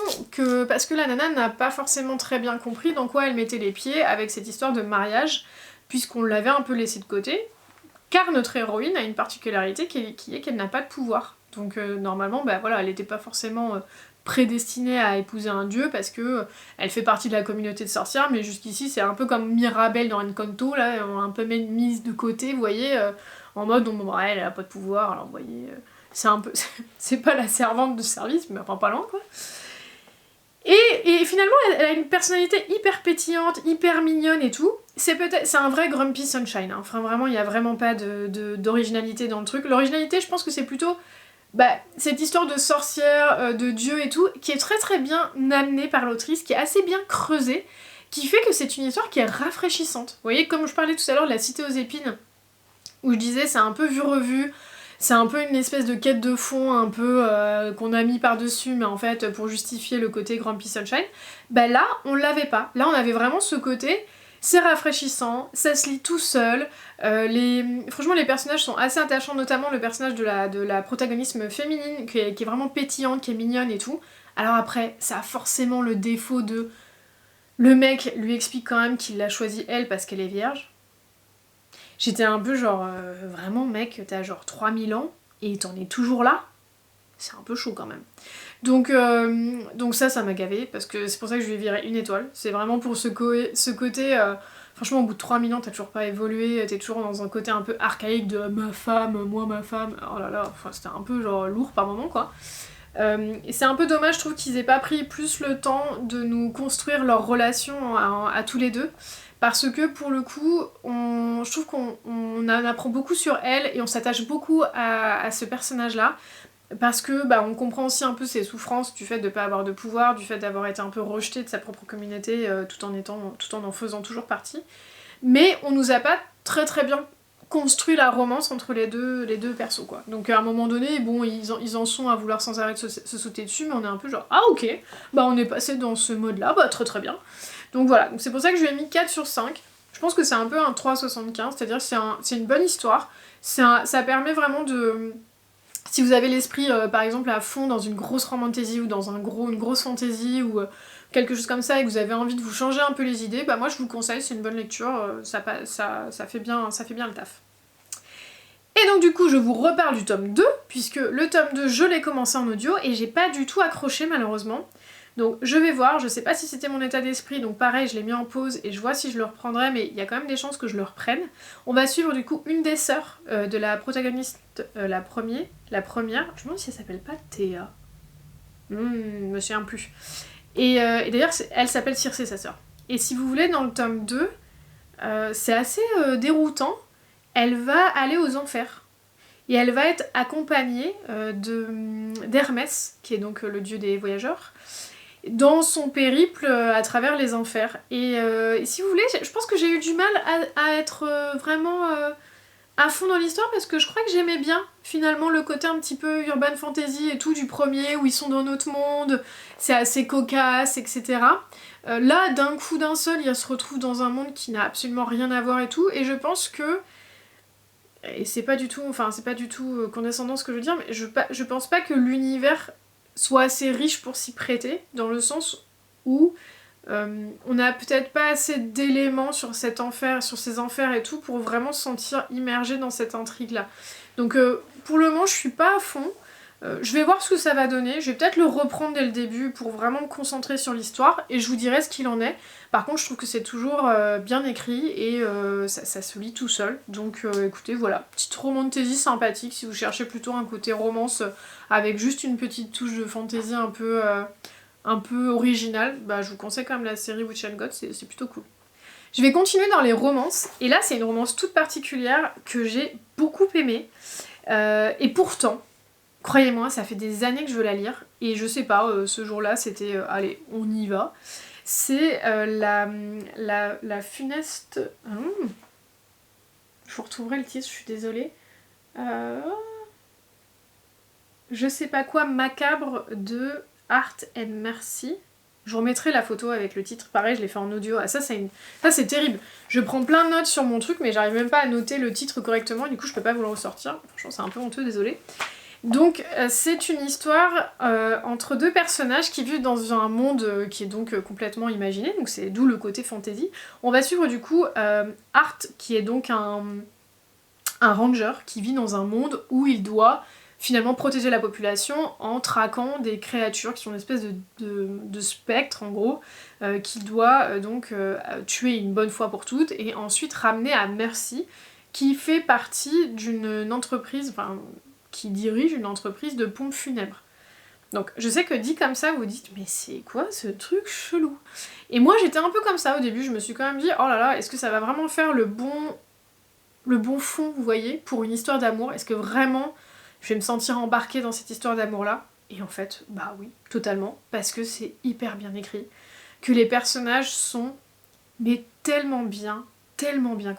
parce que la nana n'a pas forcément très bien compris dans quoi elle mettait les pieds avec cette histoire de mariage, puisqu'on l'avait un peu laissé de côté, car notre héroïne a une particularité qui est qu'elle n'a pas de pouvoir. Donc normalement, elle n'était pas forcément prédestinée à épouser un dieu parce que elle fait partie de la communauté de sorcières, mais jusqu'ici c'est un peu comme Mirabelle dans Encanto, là, on l'a un peu mise de côté, vous voyez, en mode elle a pas de pouvoir, alors vous voyez, c'est pas la servante de service, mais enfin pas loin quoi. Et finalement, elle a une personnalité hyper pétillante, hyper mignonne et tout. C'est un vrai Grumpy Sunshine, hein. Enfin vraiment, il y a vraiment pas d'originalité dans le truc. L'originalité, je pense que c'est plutôt cette histoire de sorcière, de dieu et tout, qui est très très bien amenée par l'autrice, qui est assez bien creusée, qui fait que c'est une histoire qui est rafraîchissante. Vous voyez, comme je parlais tout à l'heure de La Cité aux épines, où je disais c'est un peu vu-revu, c'est un peu une espèce de quête de fond un peu qu'on a mis par-dessus, mais en fait pour justifier le côté Grumpy Sunshine, là on l'avait pas. Là on avait vraiment ce côté, c'est rafraîchissant, ça se lit tout seul, franchement les personnages sont assez attachants, notamment le personnage de la protagoniste féminine qui est vraiment pétillante, qui est mignonne et tout. Alors après, ça a forcément le défaut de... Le mec lui explique quand même qu'il l'a choisie elle parce qu'elle est vierge. J'étais un peu genre, vraiment mec, t'as genre 3000 ans et t'en es toujours là. C'est un peu chaud quand même. Donc ça m'a gavé, parce que c'est pour ça que je lui ai viré 1 étoile. C'est vraiment pour ce côté, franchement au bout de 3000 ans t'as toujours pas évolué, t'es toujours dans un côté un peu archaïque de ma femme, moi ma femme, oh là là, enfin c'était un peu genre lourd par moment quoi. Et c'est un peu dommage, je trouve qu'ils aient pas pris plus le temps de nous construire leur relation à tous les deux. Parce que pour le coup, je trouve qu'on en apprend beaucoup sur elle et on s'attache beaucoup à ce personnage-là. Parce que on comprend aussi un peu ses souffrances du fait de pas avoir de pouvoir, du fait d'avoir été un peu rejeté de sa propre communauté tout en faisant toujours partie. Mais on nous a pas très très bien construit la romance entre les deux persos quoi. Donc à un moment donné, bon, ils en sont à vouloir sans arrêt se sauter dessus, mais on est un peu genre ah ok, on est passé dans ce mode-là, très très bien. Donc voilà, c'est pour ça que je lui ai mis 4 sur 5. Je pense que c'est un peu un 3,75, c'est-à-dire que c'est une bonne histoire. Ça permet vraiment de... Si vous avez l'esprit, par exemple, à fond dans une grosse romantasy ou dans une grosse fantasy ou quelque chose comme ça et que vous avez envie de vous changer un peu les idées, moi je vous le conseille, c'est une bonne lecture, ça fait bien le taf. Et donc du coup je vous reparle du tome 2, puisque le tome 2 je l'ai commencé en audio et j'ai pas du tout accroché malheureusement. Donc je vais voir, je sais pas si c'était mon état d'esprit, donc pareil je l'ai mis en pause et je vois si je le reprendrai, mais il y a quand même des chances que je le reprenne. On va suivre du coup une des sœurs de la protagoniste, la première, je me demande si elle s'appelle pas Théa. Je me souviens plus. Et d'ailleurs elle s'appelle Circé sa sœur. Et si vous voulez, dans le tome 2, c'est assez déroutant, elle va aller aux enfers. Et elle va être accompagnée d'Hermès, qui est donc le dieu des voyageurs, dans son périple à travers les enfers. Et si vous voulez, je pense que j'ai eu du mal à être vraiment à fond dans l'histoire parce que je crois que j'aimais bien finalement le côté un petit peu urban fantasy et tout du premier où ils sont dans notre monde, c'est assez cocasse, etc. Là, d'un coup d'un seul, ils se retrouvent dans un monde qui n'a absolument rien à voir et tout, et je pense que, et c'est pas du tout condescendant ce que je veux dire, mais je pense pas que l'univers soit assez riche pour s'y prêter, dans le sens où on n'a peut-être pas assez d'éléments sur cet enfer, sur ces enfers et tout, pour vraiment se sentir immergé dans cette intrigue-là. Donc pour le moment, je suis pas à fond. Je vais voir ce que ça va donner. Je vais peut-être le reprendre dès le début pour vraiment me concentrer sur l'histoire et je vous dirai ce qu'il en est. Par contre, je trouve que c'est toujours bien écrit et ça se lit tout seul. Donc écoutez, voilà, petite romantasy sympathique si vous cherchez plutôt un côté romance avec juste une petite touche de fantasy un peu originale. Bah, je vous conseille quand même la série Witch and God, c'est plutôt cool. Je vais continuer dans les romances et là c'est une romance toute particulière que j'ai beaucoup aimée et pourtant. Croyez-moi, ça fait des années que je veux la lire, et je sais pas, ce jour-là, c'était allez, on y va. C'est la funeste... Je vous retrouverai le titre, je suis désolée. Je sais pas quoi, macabre de Art and Mercy. Je vous remettrai la photo avec le titre, pareil, je l'ai fait en audio. Ah, ça c'est terrible. Je prends plein de notes sur mon truc, mais j'arrive même pas à noter le titre correctement, du coup je peux pas vous le ressortir. Franchement, c'est un peu honteux, désolée. Donc c'est une histoire entre deux personnages qui vivent dans un monde qui est donc complètement imaginé, donc c'est d'où le côté fantasy. On va suivre du coup Art qui est donc un ranger qui vit dans un monde où il doit finalement protéger la population en traquant des créatures qui sont une espèce de spectres en gros, qu'il doit donc tuer une bonne fois pour toutes et ensuite ramener à Mercy qui fait partie d'une entreprise, enfin qui dirige une entreprise de pompes funèbres. Donc je sais que dit comme ça, vous dites mais c'est quoi ce truc chelou? Et moi j'étais un peu comme ça au début, je me suis quand même dit oh là là, est-ce que ça va vraiment faire le bon fond, vous voyez, pour une histoire d'amour? Est-ce que vraiment je vais me sentir embarquée dans cette histoire d'amour-là? Et en fait, bah oui, totalement, parce que c'est hyper bien écrit, que les personnages sont mais tellement bien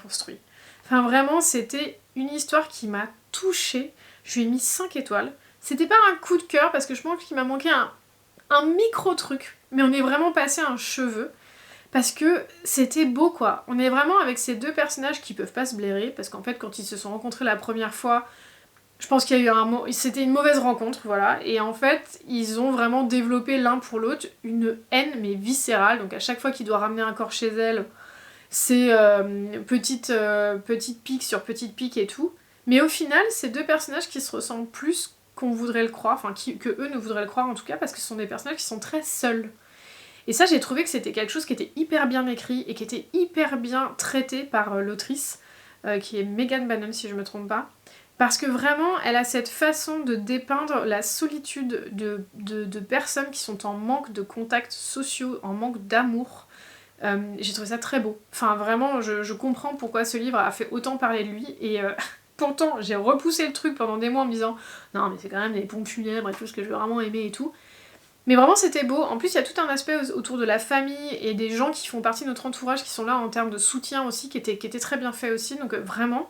construits. Enfin vraiment, c'était une histoire qui m'a touchée. Je lui ai mis 5 étoiles. C'était pas un coup de cœur parce que je pense qu'il m'a manqué un micro truc, mais on est vraiment passé un cheveu parce que c'était beau quoi. On est vraiment avec ces deux personnages qui peuvent pas se blairer parce qu'en fait quand ils se sont rencontrés la première fois, je pense qu'il y a eu c'était une mauvaise rencontre, voilà, et en fait ils ont vraiment développé l'un pour l'autre une haine mais viscérale, donc à chaque fois qu'il doit ramener un corps chez elle, c'est petite pique sur petite pique et tout. Mais au final, c'est deux personnages qui se ressemblent plus qu'on voudrait le croire, enfin que eux ne voudraient le croire en tout cas, parce que ce sont des personnages qui sont très seuls. Et ça, j'ai trouvé que c'était quelque chose qui était hyper bien écrit et qui était hyper bien traité par l'autrice, qui est Megan Bannon si je me trompe pas. Parce que vraiment, elle a cette façon de dépeindre la solitude de personnes qui sont en manque de contacts sociaux, en manque d'amour. J'ai trouvé ça très beau. Enfin vraiment, je comprends pourquoi ce livre a fait autant parler de lui et pourtant j'ai repoussé le truc pendant des mois en me disant non mais c'est quand même des pompes funèbres et tout ce que je veux vraiment aimer et tout. Mais vraiment c'était beau. En plus il y a tout un aspect autour de la famille et des gens qui font partie de notre entourage qui sont là en termes de soutien aussi qui était très bien fait aussi. Donc vraiment,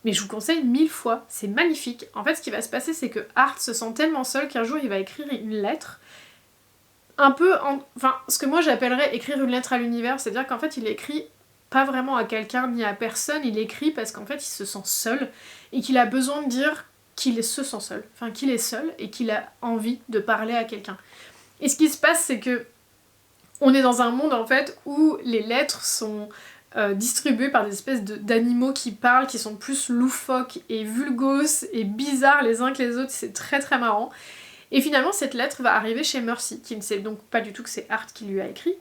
mais je vous conseille 1000 fois, c'est magnifique. En fait ce qui va se passer c'est que Art se sent tellement seul qu'un jour il va écrire une lettre un peu, enfin, ce que moi j'appellerais écrire une lettre à l'univers, c'est-à-dire qu'en fait il écrit pas vraiment à quelqu'un ni à personne, il écrit parce qu'en fait il se sent seul et qu'il a besoin de dire qu'il se sent seul, enfin qu'il est seul et qu'il a envie de parler à quelqu'un. Et ce qui se passe c'est que on est dans un monde en fait où les lettres sont distribuées par des espèces d'animaux qui parlent, qui sont plus loufoques et vulgos et bizarres les uns que les autres, c'est très très marrant. Et finalement, cette lettre va arriver chez Mercy, qui ne sait donc pas du tout que c'est Art qui lui a écrit,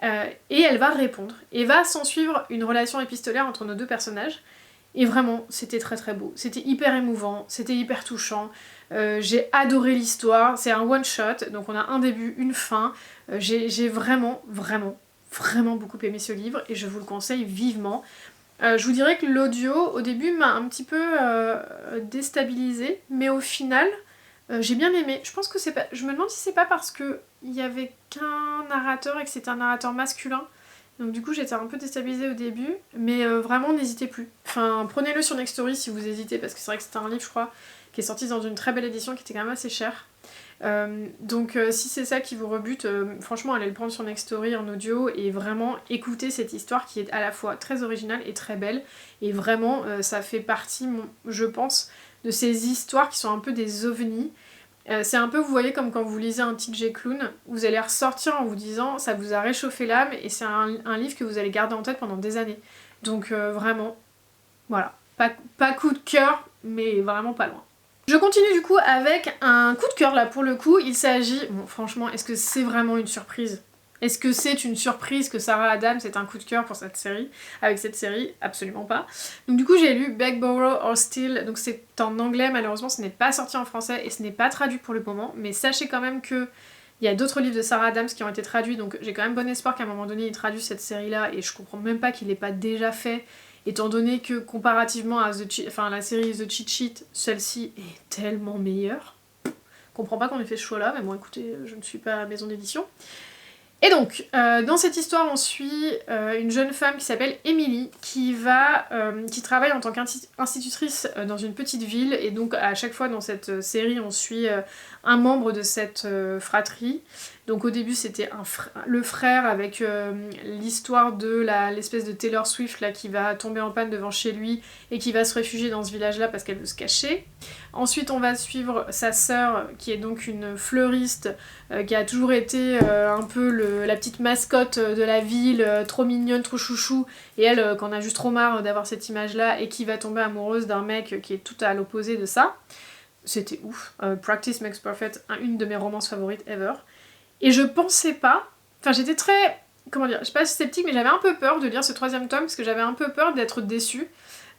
et elle va répondre. Et va s'en suivre une relation épistolaire entre nos deux personnages, et vraiment, c'était très très beau. C'était hyper émouvant, c'était hyper touchant, j'ai adoré l'histoire, c'est un one-shot, donc on a un début, une fin, j'ai vraiment beaucoup aimé ce livre, et je vous le conseille vivement. Je vous dirais que l'audio, au début, m'a un petit peu déstabilisée, mais au final... j'ai bien aimé. Je pense que c'est pas... Je me demande si c'est pas parce que il y avait qu'un narrateur et que c'était un narrateur masculin. Donc du coup j'étais un peu déstabilisée au début, mais vraiment n'hésitez plus. Enfin prenez-le sur Nextory si vous hésitez, parce que c'est vrai que c'était un livre je crois qui est sorti dans une très belle édition qui était quand même assez chère. Donc si c'est ça qui vous rebute, franchement allez le prendre sur Nextory en audio et vraiment écoutez cette histoire qui est à la fois très originale et très belle. Et vraiment ça fait partie, je pense, de ces histoires qui sont un peu des ovnis. C'est un peu, vous voyez, comme quand vous lisez un TJ Klune, vous allez ressortir en vous disant ça vous a réchauffé l'âme et c'est un livre que vous allez garder en tête pendant des années. Donc vraiment, voilà. Pas coup de cœur, mais vraiment pas loin. Je continue du coup avec un coup de cœur là pour le coup. Il s'agit... Bon franchement, est-ce que c'est vraiment une surprise ? Est-ce que c'est une surprise que Sarah Adams ait un coup de cœur pour cette série, avec cette série? Absolument pas. Donc du coup j'ai lu Begborough or Steal, donc c'est en anglais, malheureusement ce n'est pas sorti en français et ce n'est pas traduit pour le moment, mais sachez quand même que il y a d'autres livres de Sarah Adams qui ont été traduits, donc j'ai quand même bon espoir qu'à un moment donné il traduise cette série là, et je comprends même pas qu'il l'ait pas déjà fait, étant donné que comparativement à la série The Cheat Sheet, celle-ci est tellement meilleure. Je comprends pas qu'on ait fait ce choix là, mais bon écoutez, je ne suis pas maison d'édition. Et donc, dans cette histoire, on suit une jeune femme qui s'appelle Emily, qui travaille en tant qu'institutrice dans une petite ville, et donc à chaque fois dans cette série, on suit un membre de cette fratrie. Donc au début, c'était le frère avec l'histoire de l'espèce de Taylor Swift là, qui va tomber en panne devant chez lui et qui va se réfugier dans ce village-là parce qu'elle veut se cacher. Ensuite, on va suivre sa sœur, qui est donc une fleuriste, qui a toujours été un peu la petite mascotte de la ville, trop mignonne, trop chouchou, et elle, qu'on a juste trop marre d'avoir cette image-là, et qui va tomber amoureuse d'un mec qui est tout à l'opposé de ça. C'était ouf. Practice Makes Perfect, une de mes romances favorites ever. Et je pensais pas... Enfin, j'étais très... Comment dire? Je suis pas sceptique, mais j'avais un peu peur de lire ce 3e tome, parce que j'avais un peu peur d'être déçue.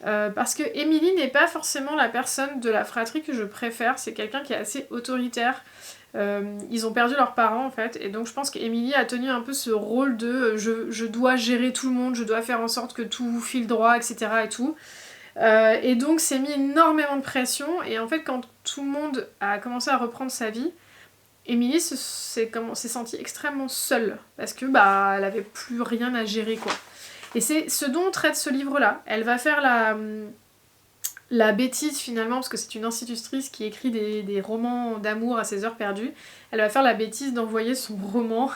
Parce que Emily n'est pas forcément la personne de la fratrie que je préfère, c'est quelqu'un qui est assez autoritaire. Ils ont perdu leurs parents en fait, et donc je pense qu'Emily a tenu un peu ce rôle de je dois gérer tout le monde, je dois faire en sorte que tout file droit, etc. et tout. Et donc c'est mis énormément de pression, et en fait quand tout le monde a commencé à reprendre sa vie, Emily s'est sentie extrêmement seule, parce que elle avait plus rien à gérer quoi. Et c'est ce dont traite ce livre-là. Elle va faire la bêtise finalement, parce que c'est une institutrice qui écrit des romans d'amour à ses heures perdues. Elle va faire la bêtise d'envoyer son roman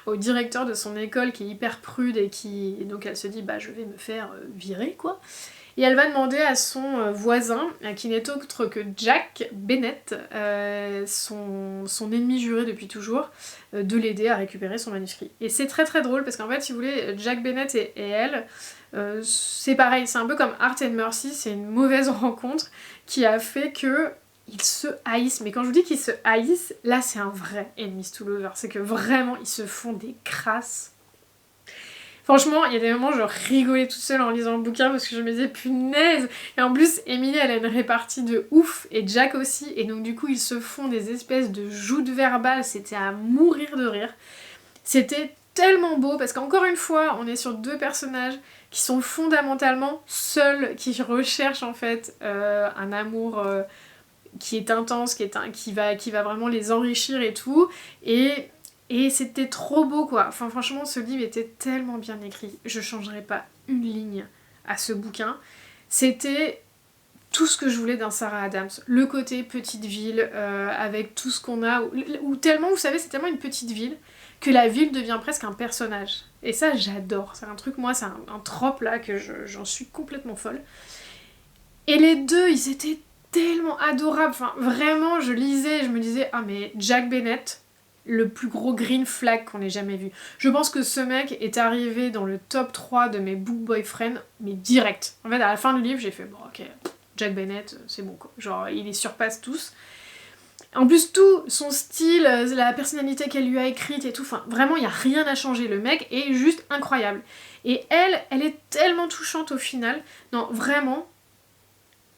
au directeur de son école qui est hyper prude et donc elle se dit je vais me faire virer quoi. Et elle va demander à son voisin, qui n'est autre que Jack Bennett, son ennemi juré depuis toujours, de l'aider à récupérer son manuscrit. Et c'est très très drôle parce qu'en fait, si vous voulez, Jack Bennett et elle, c'est pareil, c'est un peu comme Art and Mercy, c'est une mauvaise rencontre qui a fait que ils se haïssent. Mais quand je vous dis qu'ils se haïssent, là c'est un vrai enemies to lovers, c'est que vraiment ils se font des crasses. Franchement, il y a des moments où je rigolais toute seule en lisant le bouquin parce que je me disais punaise. Et en plus, Emily elle a une répartie de ouf et Jack aussi, et donc du coup ils se font des espèces de joutes verbales, c'était à mourir de rire. C'était tellement beau parce qu'encore une fois, on est sur deux personnages qui sont fondamentalement seuls, qui recherchent en fait un amour qui est intense, qui va vraiment les enrichir et tout. Et c'était trop beau quoi. Enfin franchement ce livre était tellement bien écrit. Je changerais pas une ligne à ce bouquin. C'était tout ce que je voulais d'un Sarah Adams. Le côté petite ville avec tout ce qu'on a. Ou tellement, vous savez, c'est tellement une petite ville que la ville devient presque un personnage. Et ça j'adore. C'est un truc, moi c'est un trope là que j'en suis complètement folle. Et les deux ils étaient tellement adorables. Enfin vraiment je lisais et je me disais mais Jack Bennett, le plus gros green flag qu'on ait jamais vu. Je pense que ce mec est arrivé dans le top 3 de mes book boyfriends, mais direct. En fait, à la fin du livre, j'ai fait, ok, Jack Bennett, c'est bon quoi. Genre, il les surpasse tous. En plus, tout, son style, la personnalité qu'elle lui a écrite et tout, enfin, vraiment, il n'y a rien à changer. Le mec est juste incroyable. Et elle est tellement touchante au final. Non, vraiment...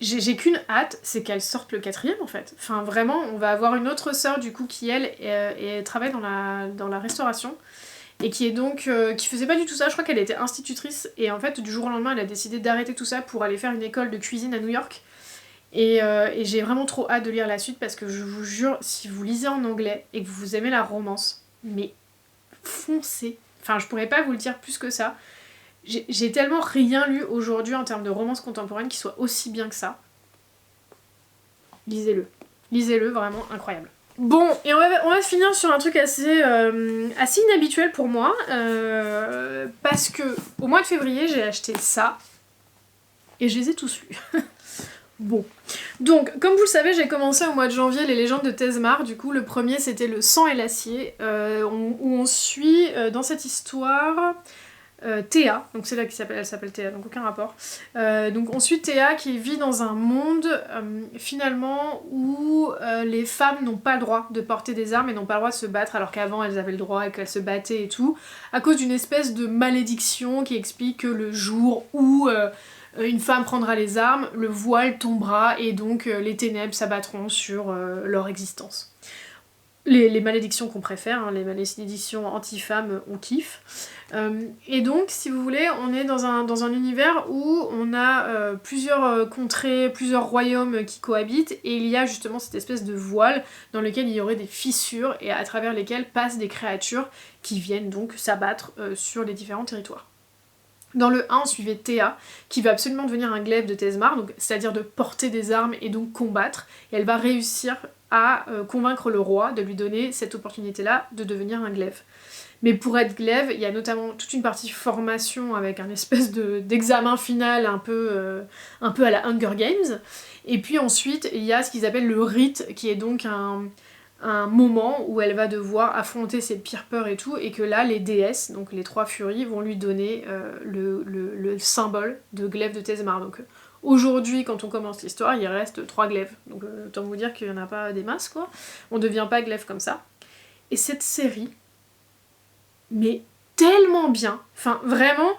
J'ai qu'une hâte, c'est qu'elle sorte le 4e en fait. Enfin vraiment, on va avoir une autre sœur du coup qui elle travaille dans la restauration et qui est donc qui faisait pas du tout ça. Je crois qu'elle était institutrice et en fait du jour au lendemain elle a décidé d'arrêter tout ça pour aller faire une école de cuisine à New York. Et j'ai vraiment trop hâte de lire la suite parce que je vous jure, si vous lisez en anglais et que vous aimez la romance, mais foncez Enfin, je pourrais pas vous le dire plus que ça. J'ai tellement rien lu aujourd'hui en termes de romance contemporaine qui soit aussi bien que ça. Lisez-le. Lisez-le, vraiment incroyable. Bon, et on va finir sur un truc assez inhabituel pour moi, parce que au mois de février, j'ai acheté ça, et je les ai tous lus. Bon. Donc, comme vous le savez, j'ai commencé au mois de janvier les légendes de Tezmar. Du coup, le premier, c'était le sang et l'acier, où on suit, dans cette histoire, Théa. Donc c'est là elle s'appelle Théa, donc aucun rapport. Donc on suit Théa qui vit dans un monde, finalement, où les femmes n'ont pas le droit de porter des armes et n'ont pas le droit de se battre, alors qu'avant, elles avaient le droit et qu'elles se battaient et tout, à cause d'une espèce de malédiction qui explique que le jour où... une femme prendra les armes, le voile tombera et donc les ténèbres s'abattront sur leur existence. Les malédictions qu'on préfère, hein, les malédictions anti-femmes, on kiffe. Et donc, si vous voulez, on est dans un univers où on a plusieurs contrées, plusieurs royaumes qui cohabitent, et il y a justement cette espèce de voile dans lequel il y aurait des fissures et à travers lesquelles passent des créatures qui viennent donc s'abattre sur les différents territoires. Dans le 1, on suivait Théa, qui va absolument devenir un glaive de Tezmar, c'est-à-dire de porter des armes et donc combattre, et elle va réussir à convaincre le roi de lui donner cette opportunité-là de devenir un glaive. Mais pour être glaive, il y a notamment toute une partie formation avec un espèce d'examen final un peu à la Hunger Games, et puis ensuite il y a ce qu'ils appellent le rite, qui est donc un moment où elle va devoir affronter ses pires peurs et tout, et que là les déesses, donc les 3 furies, vont lui donner le symbole de glaive de Tezmar. Donc aujourd'hui, quand on commence l'histoire, il reste 3 glaives, donc autant vous dire qu'il n'y en a pas des masses, quoi. On devient pas glaive comme ça. Et cette série, mais tellement bien, enfin vraiment...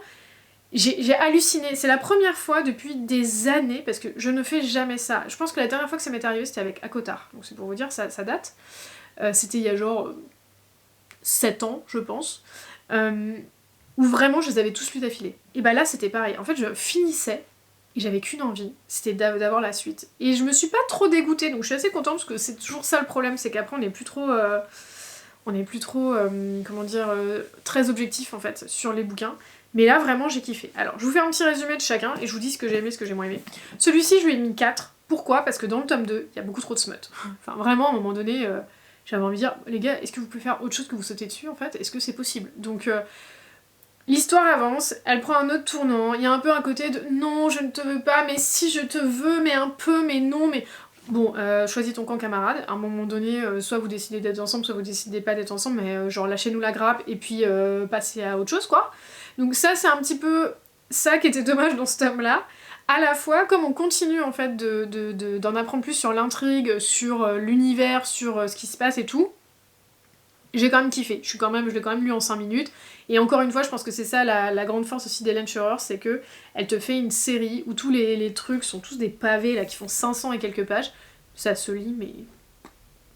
J'ai halluciné, c'est la première fois depuis des années, parce que je ne fais jamais ça. Je pense que la dernière fois que ça m'est arrivé, c'était avec Akotar, donc c'est pour vous dire, ça date. C'était il y a genre 7 ans, je pense, où vraiment je les avais tous lus d'affilée. Et bah là, c'était pareil. En fait, je finissais, et j'avais qu'une envie, c'était d'avoir la suite. Et je me suis pas trop dégoûtée, donc je suis assez contente, parce que c'est toujours ça le problème, c'est qu'après on n'est plus trop... comment dire, très objectif en fait sur les bouquins. Mais là vraiment j'ai kiffé. Alors je vous fais un petit résumé de chacun et je vous dis ce que j'ai aimé, ce que j'ai moins aimé. Celui-ci je lui ai mis 4. Pourquoi ? Parce que dans le tome 2, il y a beaucoup trop de smut. Enfin vraiment à un moment donné, j'avais envie de dire, les gars, est-ce que vous pouvez faire autre chose que vous sautez dessus en fait ? Est-ce que c'est possible ? Donc l'histoire avance, elle prend un autre tournant, il y a un peu un côté de non je ne te veux pas, mais si je te veux, mais un peu, mais non, mais... Bon, choisis ton camp camarade, à un moment donné, soit vous décidez d'être ensemble, soit vous décidez pas d'être ensemble, mais genre lâchez-nous la grappe et puis passez à autre chose quoi. Donc ça c'est un petit peu ça qui était dommage dans ce tome-là. À la fois, comme on continue en fait d'en apprendre plus sur l'intrigue, sur l'univers, sur ce qui se passe et tout, j'ai quand même kiffé. Je l'ai quand même lu en 5 minutes. Et encore une fois, je pense que c'est ça la grande force aussi d'Hélène Scheurer, c'est que elle te fait une série où tous les trucs sont tous des pavés là qui font 500 et quelques pages. Ça se lit mais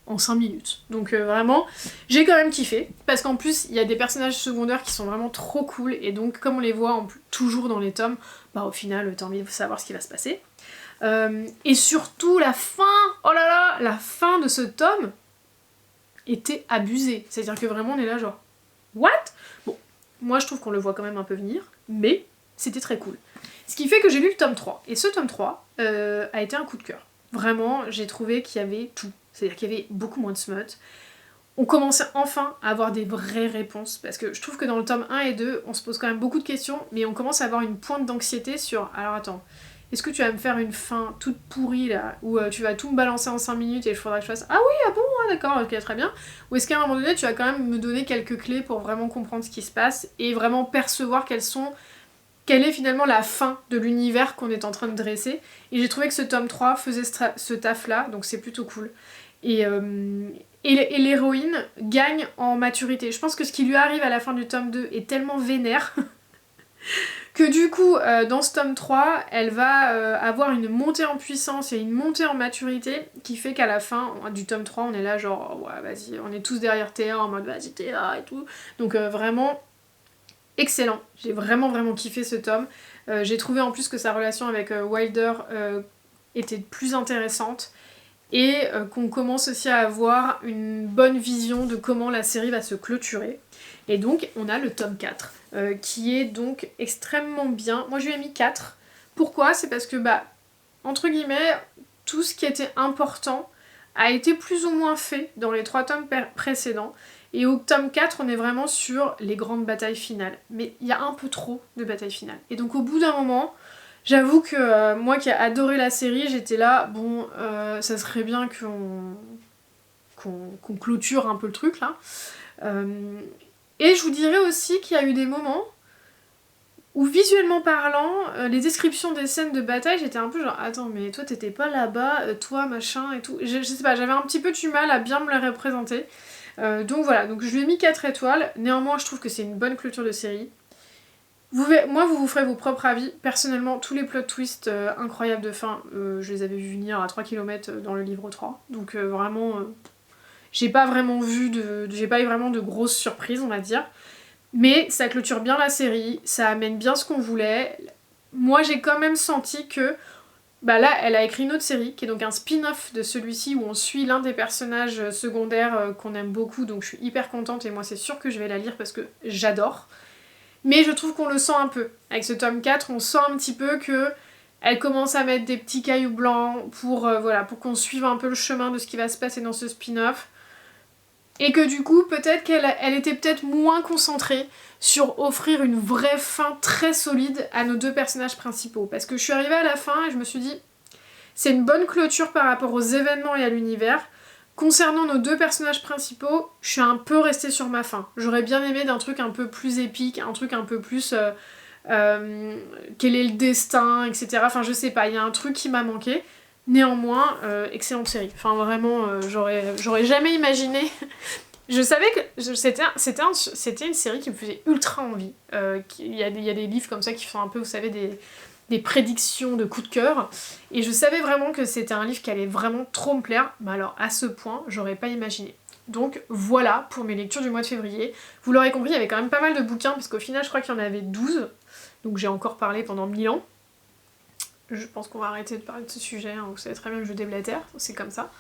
en 5 minutes. Donc vraiment, j'ai quand même kiffé. Parce qu'en plus, il y a des personnages secondaires qui sont vraiment trop cool. Et donc, comme on les voit toujours dans les tomes, bah au final, t'as envie de savoir ce qui va se passer. Et surtout, la fin, oh là là, la fin de ce tome était abusée. C'est-à-dire que vraiment, on est là genre... What ? Bon, moi je trouve qu'on le voit quand même un peu venir, mais c'était très cool. Ce qui fait que j'ai lu le tome 3, et ce tome 3 a été un coup de cœur. Vraiment, j'ai trouvé qu'il y avait tout. C'est-à-dire qu'il y avait beaucoup moins de smut. On commençait enfin à avoir des vraies réponses, parce que je trouve que dans le tome 1 et 2, on se pose quand même beaucoup de questions, mais on commence à avoir une pointe d'anxiété sur... Alors attends, est-ce que tu vas me faire une fin toute pourrie là, où tu vas tout me balancer en 5 minutes et il faudra que je fasse « Ah oui, ah bon, ah, d'accord, ok, très bien » ou est-ce qu'à un moment donné, tu vas quand même me donner quelques clés pour vraiment comprendre ce qui se passe et vraiment percevoir quelle est finalement la fin de l'univers qu'on est en train de dresser. Et j'ai trouvé que ce tome 3 faisait ce taf-là, donc c'est plutôt cool. Et l'héroïne gagne en maturité. Je pense que ce qui lui arrive à la fin du tome 2 est tellement vénère... que du coup, dans ce tome 3, elle va avoir une montée en puissance et une montée en maturité qui fait qu'à la fin du tome 3, on est là genre, oh, ouais, vas-y, on est tous derrière Théa en mode, vas-y Théa et tout. Donc vraiment, excellent. J'ai vraiment vraiment kiffé ce tome. J'ai trouvé en plus que sa relation avec Wilder était plus intéressante et qu'on commence aussi à avoir une bonne vision de comment la série va se clôturer. Et donc on a le tome 4 qui est donc extrêmement bien. Moi je lui ai mis 4. Pourquoi? C'est parce que entre guillemets, tout ce qui était important a été plus ou moins fait dans les 3 tomes précédents. Et au tome 4, on est vraiment sur les grandes batailles finales. Mais il y a un peu trop de batailles finales. Et donc au bout d'un moment, j'avoue que moi qui ai adoré la série, j'étais là, bon, ça serait bien qu'on clôture un peu le truc là. Et je vous dirais aussi qu'il y a eu des moments où visuellement parlant, les descriptions des scènes de bataille, j'étais un peu genre, attends, mais toi t'étais pas là-bas, toi machin et tout. Je sais pas, j'avais un petit peu du mal à bien me le représenter. Donc voilà, donc je lui ai mis 4 étoiles. Néanmoins, je trouve que c'est une bonne clôture de série. Moi, vous vous ferez vos propres avis. Personnellement, tous les plot twists incroyables de fin, je les avais vus venir à 3 km dans le livre 3. Donc vraiment, j'ai pas eu vraiment de grosses surprises, on va dire. Mais ça clôture bien la série, ça amène bien ce qu'on voulait. Moi, j'ai quand même senti que là, elle a écrit une autre série, qui est donc un spin-off de celui-ci, où on suit l'un des personnages secondaires qu'on aime beaucoup, donc je suis hyper contente, et moi c'est sûr que je vais la lire parce que j'adore. Mais je trouve qu'on le sent un peu. Avec ce tome 4, on sent un petit peu que elle commence à mettre des petits cailloux blancs pour qu'on suive un peu le chemin de ce qui va se passer dans ce spin-off. Et que du coup, peut-être qu'elle était peut-être moins concentrée sur offrir une vraie fin très solide à nos 2 personnages principaux. Parce que je suis arrivée à la fin et je me suis dit, c'est une bonne clôture par rapport aux événements et à l'univers. Concernant nos 2 personnages principaux, je suis un peu restée sur ma faim. J'aurais bien aimé d'un truc un peu plus épique, un truc un peu plus... quel est le destin, etc. Enfin, je sais pas, il y a un truc qui m'a manqué. Néanmoins, excellente série. Enfin, vraiment, j'aurais jamais imaginé... Je savais que c'était une série qui me faisait ultra envie. Il y a des livres comme ça qui font un peu, vous savez, des prédictions de coups de cœur. Et je savais vraiment que c'était un livre qui allait vraiment trop me plaire. Mais alors, à ce point, j'aurais pas imaginé. Donc voilà pour mes lectures du mois de février. Vous l'aurez compris, il y avait quand même pas mal de bouquins, parce qu'au final, je crois qu'il y en avait 12. Donc j'ai encore parlé pendant 1000 ans. Je pense qu'on va arrêter de parler de ce sujet, hein. Vous savez très bien que je déblatère, c'est comme ça.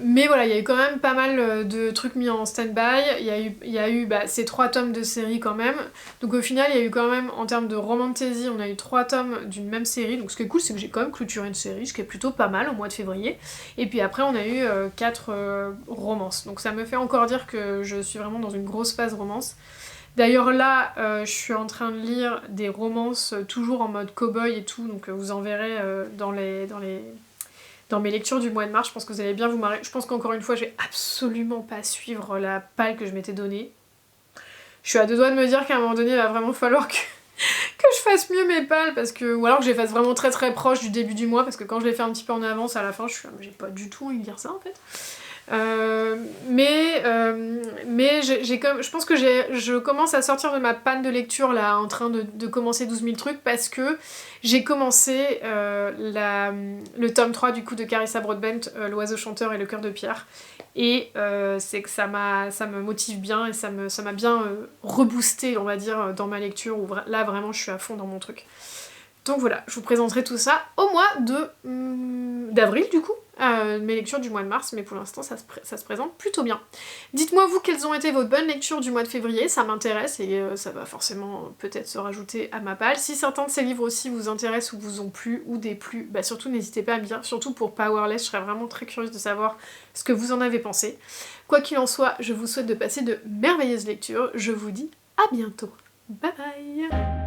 Mais voilà, il y a eu quand même pas mal de trucs mis en stand-by. Il y a eu ces 3 tomes de série quand même. Donc au final, il y a eu quand même, en termes de romantasy, on a eu 3 tomes d'une même série. Donc ce qui est cool, c'est que j'ai quand même clôturé une série, ce qui est plutôt pas mal au mois de février. Et puis après, on a eu 4 romances. Donc ça me fait encore dire que je suis vraiment dans une grosse phase romance. D'ailleurs là, je suis en train de lire des romances toujours en mode cow-boy et tout. Donc vous en verrez dans mes lectures du mois de mars, je pense que vous allez bien vous marrer. Je pense qu'encore une fois, je vais absolument pas suivre la palle que je m'étais donnée. Je suis à 2 doigts de me dire qu'à un moment donné, il va vraiment falloir que je fasse mieux mes pales, ou alors que je les fasse vraiment très très proche du début du mois, parce que quand je les fais un petit peu en avance, à la fin, j'ai pas du tout envie de lire ça en fait. Je pense que je commence à sortir de ma panne de lecture là, en train de commencer 12 000 trucs, parce que j'ai commencé le tome 3 du coup de Carissa Broadbent, L'oiseau chanteur et le cœur de pierre, et c'est que ça me motive bien et ça m'a bien reboosté, on va dire, dans ma lecture, où là vraiment je suis à fond dans mon truc. Donc voilà, je vous présenterai tout ça au mois d'avril du coup, mes lectures du mois de mars, mais pour l'instant ça se présente plutôt bien. Dites-moi vous quelles ont été vos bonnes lectures du mois de février, ça m'intéresse et ça va forcément peut-être se rajouter à ma palle. Si certains de ces livres aussi vous intéressent ou vous ont plu ou déplu, surtout n'hésitez pas à me dire, surtout pour Powerless, je serais vraiment très curieuse de savoir ce que vous en avez pensé. Quoi qu'il en soit, je vous souhaite de passer de merveilleuses lectures, je vous dis à bientôt. Bye bye.